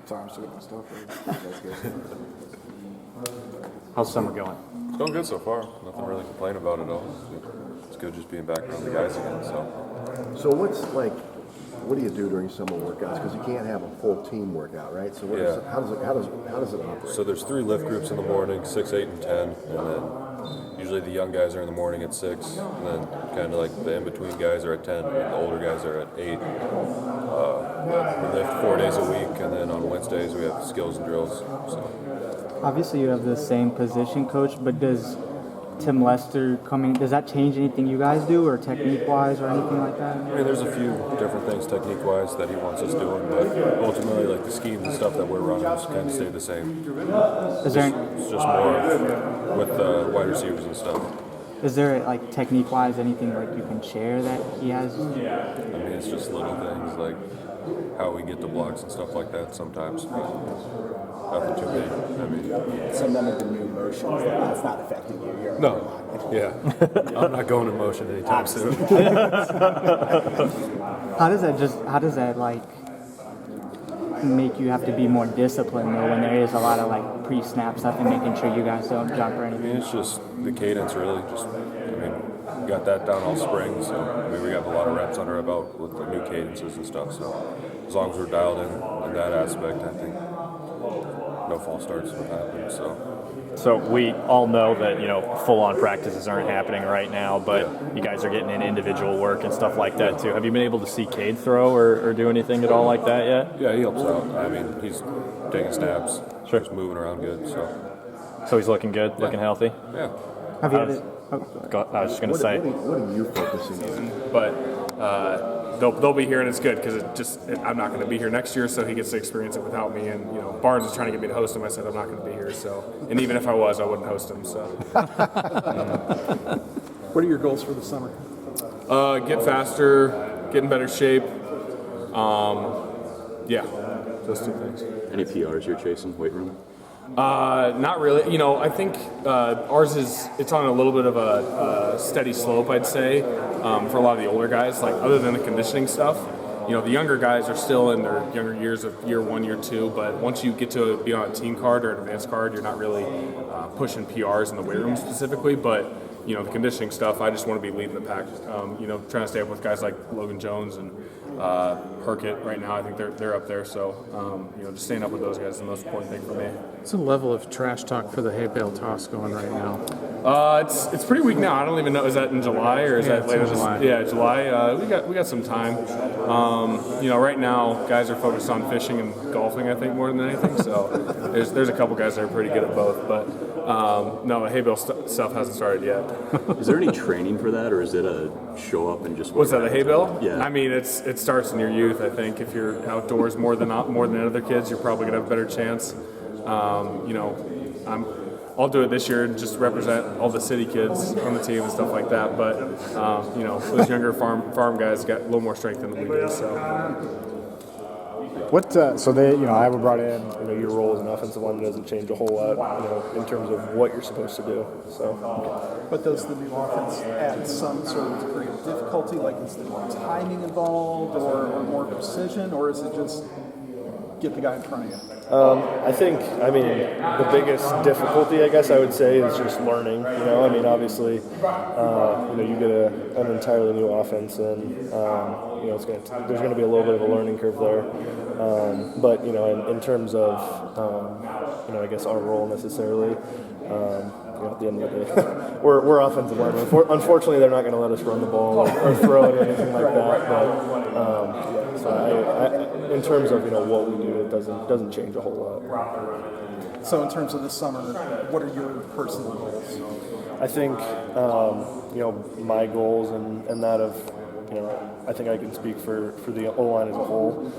Sorry, I'm still getting my stuff ready. That's good. How's summer going? It's going good so far. Nothing really to complain about at all. It's good just being back around the guys again. So what do you do during summer workouts? Because you can't have a full team workout, right? So how does it operate? So there's 3 lift groups in the morning, 6, 8, and 10, and then usually the young guys are in the morning at 6, and then kind of like the in-between guys are at 10, and the older guys are at 8. We lift 4 days a week, and then on Wednesdays we have skills and drills. So. Obviously, you have the same position coach, but does Tim Lester does that change anything you guys do, or technique-wise, or anything like that? I mean, there's a few different things technique-wise that he wants us doing, but ultimately, like the schemes and stuff that we're running just kind of stay the same. Is there It's just more with wide receivers and stuff. Is there like technique-wise anything like you can share that he has? I mean, it's just little things like how we get the blocks and stuff like that sometimes. Nothing too big. I mean, So none of the new motions, that's not affecting you. You're no. Yeah. I'm not going in motion anytime soon. How does that like make you have to be more disciplined though when there is a lot of like pre-snap stuff and making sure you guys don't jump or I mean, anything? it's just the cadence really. We got that down all spring, so I mean, we got a lot of reps under our belt with the new cadences and stuff. So as long as we're dialed in that aspect, I think no false starts would happen. So we all know that, full-on practices aren't happening right now, but you guys are getting in individual work and stuff like that too. Have you been able to see Cade throw or do anything at all like that yet? Yeah, he helps out. I mean, he's taking snaps, Sure. just moving around good. So he's looking good, looking healthy? Yeah. Have you had it? I was just going to say. What are you focusing on? But they'll be here, and it's good because I'm not going to be here next year, so he gets to experience it without me. And Barnes is trying to get me to host him. I said I'm not going to be here, so and even if I was, I wouldn't host him. So. What are your goals for the summer? Get faster, get in better shape. Yeah, those 2 things. Any PRs you're chasing, weight room? Not really. I think ours it's on a little bit of a steady slope, I'd say, for a lot of the older guys. Like other than the conditioning stuff, the younger guys are still in their younger years of year 1, year 2. But once you get to be on a team card or an advanced card, you're not really pushing PRs in the weight room specifically. But the conditioning stuff, I just want to be leading the pack. Trying to stay up with guys like Logan Jones and Herkett right now. I think they're up there. So just staying up with those guys is the most important thing for me. What's the level of trash talk for the hay bale toss going right now? It's pretty weak now. I don't even know. Is that in July or is that later? July. We got some time. Right now guys are focused on fishing and golfing, I think, more than anything. So there's a couple guys that are pretty good at both. But no, the hay bale stuff hasn't started yet. Is there any training for that, or is it a show up and just? What's that? The hay bale? Yeah. I mean, it starts in your youth. I think if you're outdoors more than other kids, you're probably gonna have a better chance. I'll do it this year and just represent all the city kids on the team and stuff like that. But those younger farm guys got a little more strength than we do. So. So they, Iowa brought in, your role as an offensive lineman doesn't change a whole lot, in terms of what you're supposed to do. So, But does the new offense add some sort of degree of difficulty? Like, is there more timing involved or more precision, or is it just get the guy in front of you? the biggest difficulty, I guess I would say, is just learning. Obviously, you get an entirely new offense, and there's going to be a little bit of a learning curve there. But in terms of I guess our role necessarily. At the end of the day, we're offensive linemen. Unfortunately, they're not going to let us run the ball or throw it or anything like that. But so in terms of what we do, it doesn't change a whole lot. So in terms of this summer, what are your personal goals? I think my goals and that of I think I can speak for the O-line as a whole.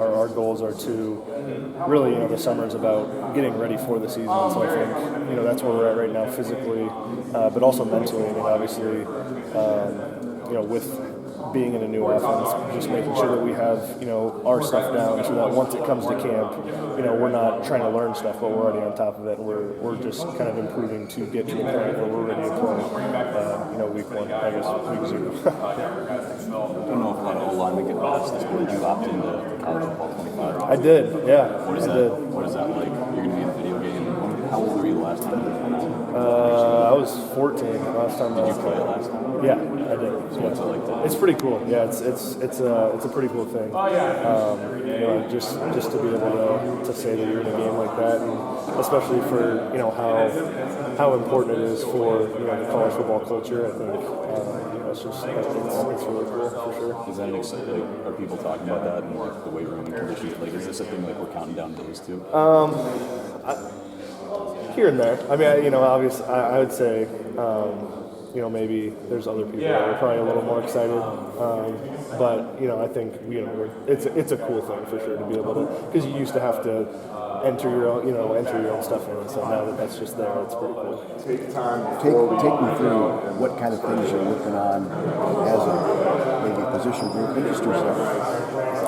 Our goals are to really, the summer is about getting ready for the season. So I think, that's where we're at right now physically, but also mentally. Obviously, with being in a new offense, just making sure that we have, our stuff down so that once it comes to camp, we're not trying to learn stuff, but we're already on top of it. And we're just kind of improving to get to the point where we're ready to play, week 1, I guess, week 0. I don't know if a lot of want to make it past this, but did you opt into college football 25? I did, yeah. What is I that? did. What is that like? You're going to be in a video game. How old were you the last time you went out? I was 14 last time. Did you play it last time? Yeah, I did. So what's it like to? It's pretty cool. Yeah, it's a pretty cool thing. You know, just to be able to say that you're in a game like that, and especially for how important it is for the college football culture. I think it's just it's really cool for sure. Is that are people talking about that and like the weight room and conditioning? Like, is this a thing like we're counting down days to? Here and there. I mean, obviously, I would say, maybe there's other people that are probably a little more excited. But I think it's a cool thing for sure to be able to, because you used to have to enter your own stuff in, and so now that that's just there, it's pretty cool. Take me through what kind of things you're working on as maybe a position group. Introduce yourself.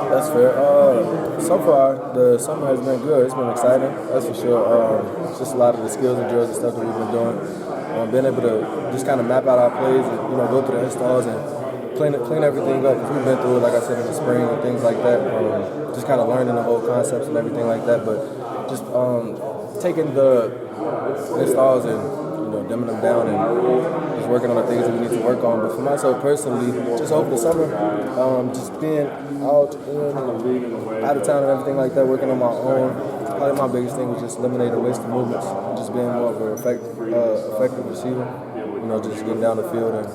That's fair. So far, the summer has been good. It's been exciting, that's for sure. Just a lot of the skills and drills and stuff that we've been doing. Being able to just kind of map out our plays and go through the installs and clean everything up. Because we've been through it, like I said, in the spring and things like that. Just kind of learning the whole concepts and everything like that. But just taking the installs and dumbing them down and just working on the things that we need to work on. But for myself personally, just over the summer, just being out of town and everything like that, working on my own. Probably my biggest thing was just eliminating wasted movements, just being more of an effective receiver. Just getting down the field and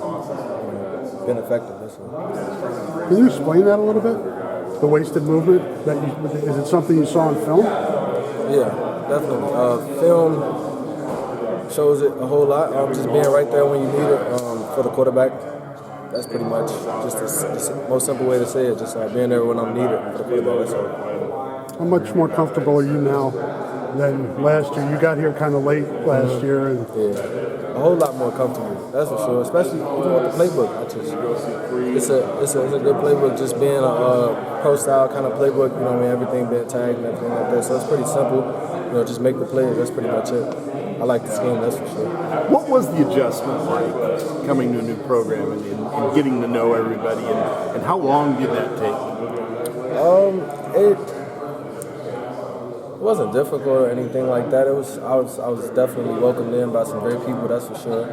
being effective. That's all. Can you explain that a little bit? The wasted movement? Is it something you saw in film? Yeah, definitely. Film shows it a whole lot. Just being right there when you need it for the quarterback. That's pretty much just the most simple way to say it. Just being there when I'm needed for the quarterback. That's all. How much more comfortable are you now than last year? You got here kind of late last year. And a whole lot more comfortable. That's for sure. Especially even with the playbook. It's a good playbook. Just being a pro style kind of playbook. Everything being tagged and everything like that. So it's pretty simple. Just make the plays. That's pretty much it. I like the scheme, that's for sure. What was the adjustment like coming to a new program and getting to know everybody, and how long did that take? It wasn't difficult or anything like that. I was definitely welcomed in by some great people, that's for sure.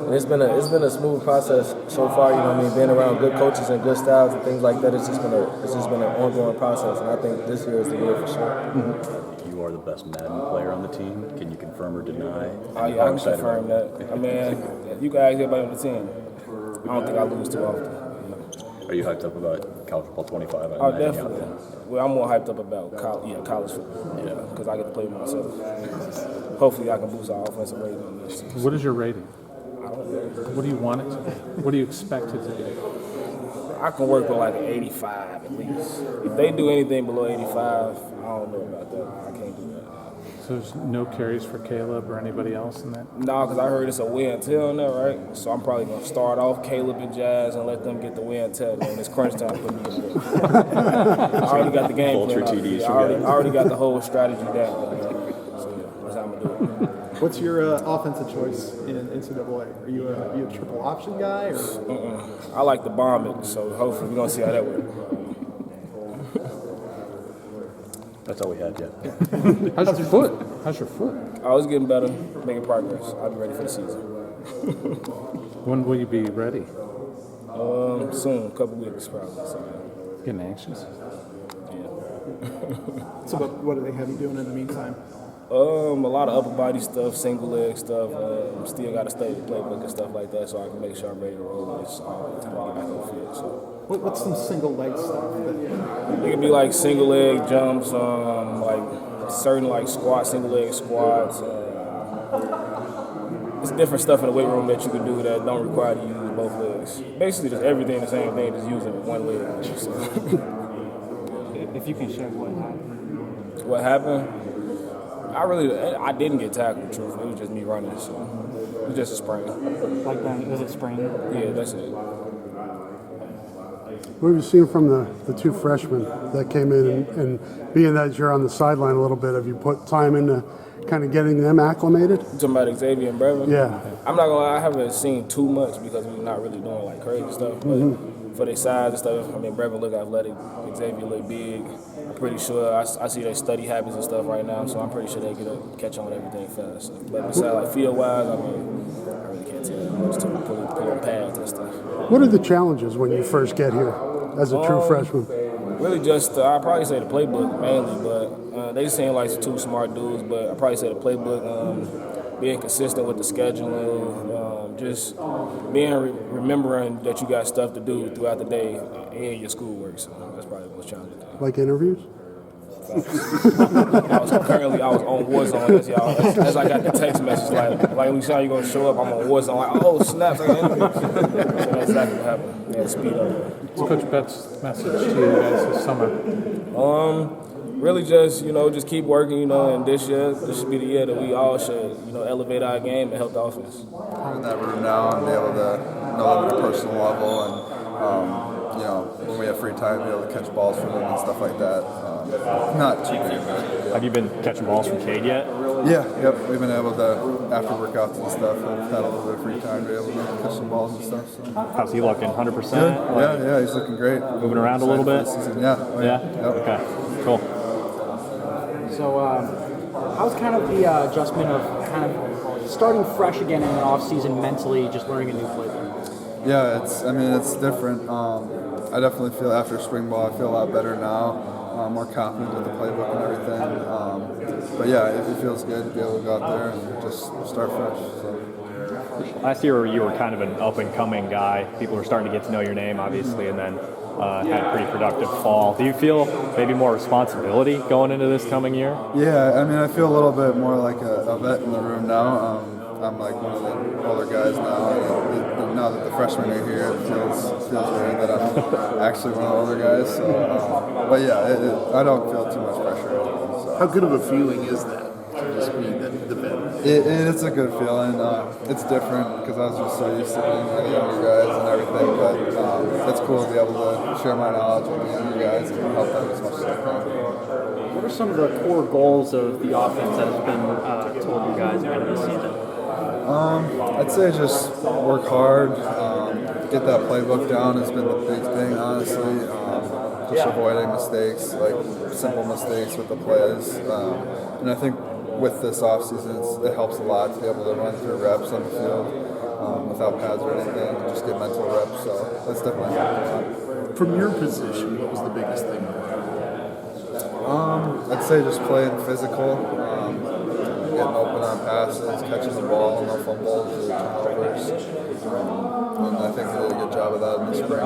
And it's been a smooth process so far. Being around good coaches and good styles and things like that. It's just been an ongoing process, and I think this year is the year for sure. Mm-hmm. You are the best Madden player on the team. Can you confirm or deny? I can confirm that. You can ask everybody on the team. I don't think I lose too often. Are you hyped up about college football 25? Oh, definitely. Well, I'm more hyped up about college football. Yeah, because I get to play with myself. Hopefully, I can boost our offensive rating on this. What is your rating? I don't know. What do you want it to be? What do you expect it to be? I can work with like an 85 at least. If they do anything below 85, I don't know about that. I can't do that. So there's no carries for Caleb or anybody else in that? No, because I heard it's a win and tell in there, right? So I'm probably going to start off Caleb and Jazz and let them get the win and tell. And it's crunch time for me. I already got the game plan. I already got the whole strategy down. So that's how I'm going to do it. What's your offensive choice in NCAA? Are you a triple option guy? Or? I like to bomb it, so hopefully we're going to see how that works. That's all we had yet. How's your foot? How's your foot? I was getting better, making progress. I'll be ready for the season. When will you be ready? Soon, a couple weeks probably. So. Getting anxious? Yeah. So what do they have you doing in the meantime? A lot of upper body stuff, single leg stuff. Still got to study the playbook and stuff like that, so I can make sure I'm ready to roll when it's time to get back on the field. So. What's some single leg stuff? It could be like single leg jumps, like certain like single leg squats. It's different stuff in the weight room that you can do that don't require you to use both legs. Basically, just everything the same thing, just using one leg. So. If you can share what happened. What happened? I didn't get tackled, truthfully. It was just me running, so it was just a sprain. Like that, was it sprain? Yeah, that's it. What have you seen from the two freshmen that came in, and being that you're on the sideline a little bit, have you put time into kind of getting them acclimated? You talking about Xavier and Brevin? Yeah. I'm not gonna lie, I haven't seen too much because we're not really doing like crazy stuff. But for their size and stuff. I mean, Brevin look athletic, Xavier look big. I'm pretty sure I see their study habits and stuff right now, so I'm pretty sure they get catch on with everything fast. So, but besides like field wise, I mean, I really can't tell you much to pull on pads and stuff. What are the challenges when you first get here as a true freshman? Really just, I'd probably say the playbook mainly, but they seem like two smart dudes, but I'd probably say the playbook, being consistent with the scheduling, just being remembering that you got stuff to do throughout the day and your schoolwork, so that's probably the most challenging thing. Like interviews? I was on Warzone as I got the text message like we saw you gonna show up. I'm on Warzone like, oh snap! So that's exactly what happened. Yeah, speed up. What's Coach Bett's message to you guys this summer? Really just just keep working. And this should be the year that we all should elevate our game and help the offense. I'm in that room now and be able to know them at a personal level and when we have free time, be able to catch balls from them and stuff like that. Not too big, but have you been catching balls from Cade yet? Yeah, yep. We've been able to, after workouts and stuff, have had a little bit of free time to be able to catch some balls and stuff. So. How's he looking? 100%? Yeah, he's looking great. Moving around a little bit? Yeah. Yeah? Yep. Okay, cool. So, how's kind of the adjustment of kind of starting fresh again in the off season mentally, just learning a new playbook? Yeah, it's different. I definitely feel after spring ball, I feel a lot better now. More confident with the playbook and everything. But yeah, it feels good to be able to go out there and just start fresh. So. Last year you were kind of an up-and-coming guy. People were starting to get to know your name, obviously, and then had a pretty productive fall. Do you feel maybe more responsibility going into this coming year? Yeah, I feel a little bit more like a vet in the room now. I'm like one of the older guys now, and now that the freshmen are here, it feels weird that I'm actually one of the older guys. So, but yeah, I don't feel too much pressure. So. How good of a feeling is that to just be the vet? It's a good feeling. It's different because I was just so used to being with the younger guys and everything, but it's cool to be able to share my knowledge with the younger guys and help them as much as I can. What are some of the core goals of the offense that has been told you guys ahead of the season? I'd say just work hard, get that playbook down has been the big thing, honestly. Just avoiding mistakes, like simple mistakes with the plays. And I think with this offseason, it helps a lot to be able to run through reps on the field without pads or anything, and just get mental reps. So that's definitely helped a lot. From your position, what was the biggest thing? I'd say just playing physical. Getting open on passes, catching the ball, no fumbles or turnovers. And I think they did a good job of that in the spring.